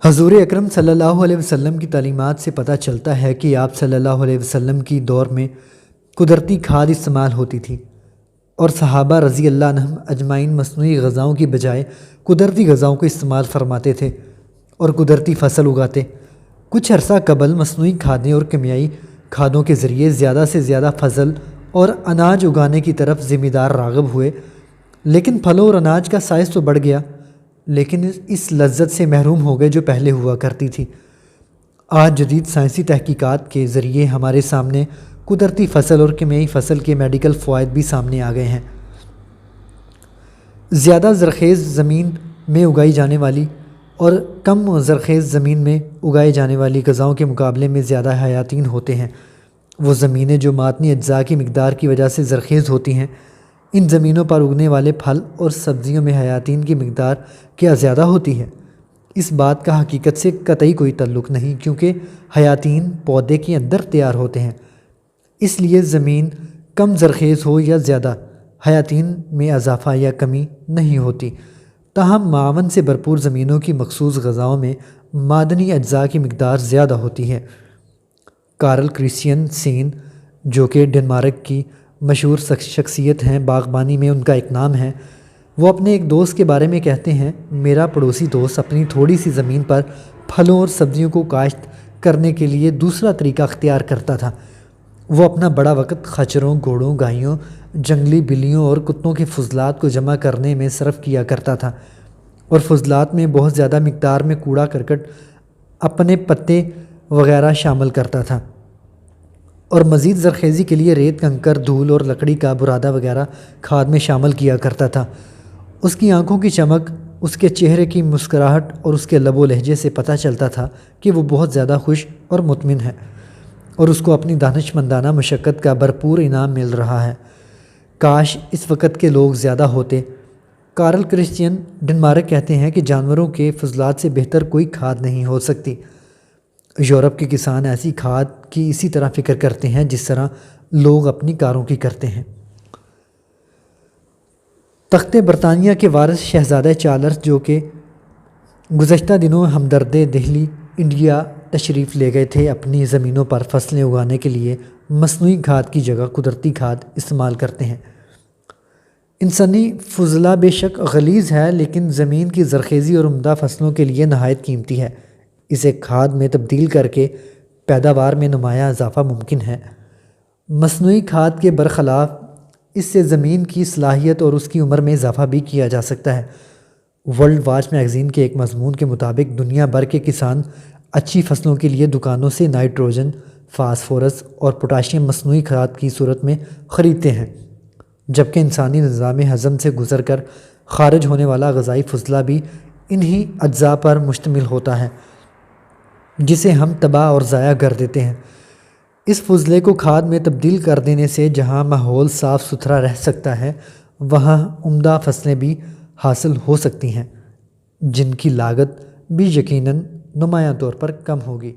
حضور اکرم صلی اللہ علیہ وسلم کی تعلیمات سے پتہ چلتا ہے کہ آپ صلی اللہ علیہ وسلم کی دور میں قدرتی کھاد استعمال ہوتی تھی اور صحابہ رضی اللہ عنہم اجمعین مصنوعی غذاؤں کی بجائے قدرتی غذاؤں کو استعمال فرماتے تھے اور قدرتی فصل اگاتے۔ کچھ عرصہ قبل مصنوعی کھادیں اور کیمیائی کھادوں کے ذریعے زیادہ سے زیادہ فصل اور اناج اگانے کی طرف ذمہ دار راغب ہوئے، لیکن پھلوں اور اناج کا سائز تو بڑھ گیا، لیکن اس لذت سے محروم ہو گئے جو پہلے ہوا کرتی تھی۔ آج جدید سائنسی تحقیقات کے ذریعے ہمارے سامنے قدرتی فصل اور کیمیائی فصل کے میڈیکل فوائد بھی سامنے آ گئے ہیں۔ زیادہ زرخیز زمین میں اگائی جانے والی اور کم زرخیز زمین میں اگائے جانے والی غذاؤں کے مقابلے میں زیادہ حیاتین ہوتے ہیں۔ وہ زمینیں جو معدنی اجزاء کی مقدار کی وجہ سے زرخیز ہوتی ہیں، ان زمینوں پر اگنے والے پھل اور سبزیوں میں حیاتین کی مقدار کیا زیادہ ہوتی ہے؟ اس بات کا حقیقت سے قطعی کوئی تعلق نہیں، کیونکہ حیاتین پودے کے اندر تیار ہوتے ہیں۔ اس لیے زمین کم زرخیز ہو یا زیادہ، حیاتین میں اضافہ یا کمی نہیں ہوتی۔ تاہم معاون سے بھرپور زمینوں کی مخصوص غذاؤں میں معدنی اجزاء کی مقدار زیادہ ہوتی ہے۔ کارل کرسچین سین، جو کہ ڈنمارک کی مشہور شخصیت ہیں، باغبانی میں ان کا ایک نام ہے، وہ اپنے ایک دوست کے بارے میں کہتے ہیں، میرا پڑوسی دوست اپنی تھوڑی سی زمین پر پھلوں اور سبزیوں کو کاشت کرنے کے لیے دوسرا طریقہ اختیار کرتا تھا۔ وہ اپنا بڑا وقت خچروں، گھوڑوں، گایوں، جنگلی بلیوں اور کتوں کے فضلات کو جمع کرنے میں صرف کیا کرتا تھا، اور فضلات میں بہت زیادہ مقدار میں کوڑا کرکٹ، اپنے پتے وغیرہ شامل کرتا تھا، اور مزید زرخیزی کے لیے ریت، کنکر، دھول اور لکڑی کا برادہ وغیرہ کھاد میں شامل کیا کرتا تھا۔ اس کی آنکھوں کی چمک، اس کے چہرے کی مسکراہٹ اور اس کے لب و لہجے سے پتہ چلتا تھا کہ وہ بہت زیادہ خوش اور مطمئن ہے، اور اس کو اپنی دانش مندانہ مشقت کا بھرپور انعام مل رہا ہے۔ کاش اس وقت کے لوگ زیادہ ہوتے۔ کارل کرسچین ڈنمارک کہتے ہیں کہ جانوروں کے فضلات سے بہتر کوئی کھاد نہیں ہو سکتی۔ یورپ کے کسان ایسی کھاد کی اسی طرح فکر کرتے ہیں جس طرح لوگ اپنی کاروں کی کرتے ہیں۔ تخت برطانیہ کے وارث شہزادہ چارلس، جو کہ گزشتہ دنوں ہمدرد دہلی انڈیا تشریف لے گئے تھے، اپنی زمینوں پر فصلیں اگانے کے لیے مصنوعی کھاد کی جگہ قدرتی کھاد استعمال کرتے ہیں۔ انسانی فضلہ بے شک غلیظ ہے، لیکن زمین کی زرخیزی اور عمدہ فصلوں کے لیے نہایت قیمتی ہے۔ اسے کھاد میں تبدیل کر کے پیداوار میں نمایاں اضافہ ممکن ہے۔ مصنوعی کھاد کے برخلاف اس سے زمین کی صلاحیت اور اس کی عمر میں اضافہ بھی کیا جا سکتا ہے۔ ورلڈ واچ میگزین کے ایک مضمون کے مطابق دنیا بھر کے کسان اچھی فصلوں کے لیے دکانوں سے نائٹروجن، فاسفورس اور پوٹاشیم مصنوعی کھاد کی صورت میں خریدتے ہیں، جبکہ انسانی نظام ہضم سے گزر کر خارج ہونے والا غذائی فضلہ بھی انہی اجزاء پر مشتمل ہوتا ہے، جسے ہم تباہ اور ضائع کر دیتے ہیں۔ اس فضلے کو کھاد میں تبدیل کر دینے سے جہاں ماحول صاف ستھرا رہ سکتا ہے، وہاں عمدہ فصلیں بھی حاصل ہو سکتی ہیں، جن کی لاگت بھی یقیناً نمایاں طور پر کم ہوگی۔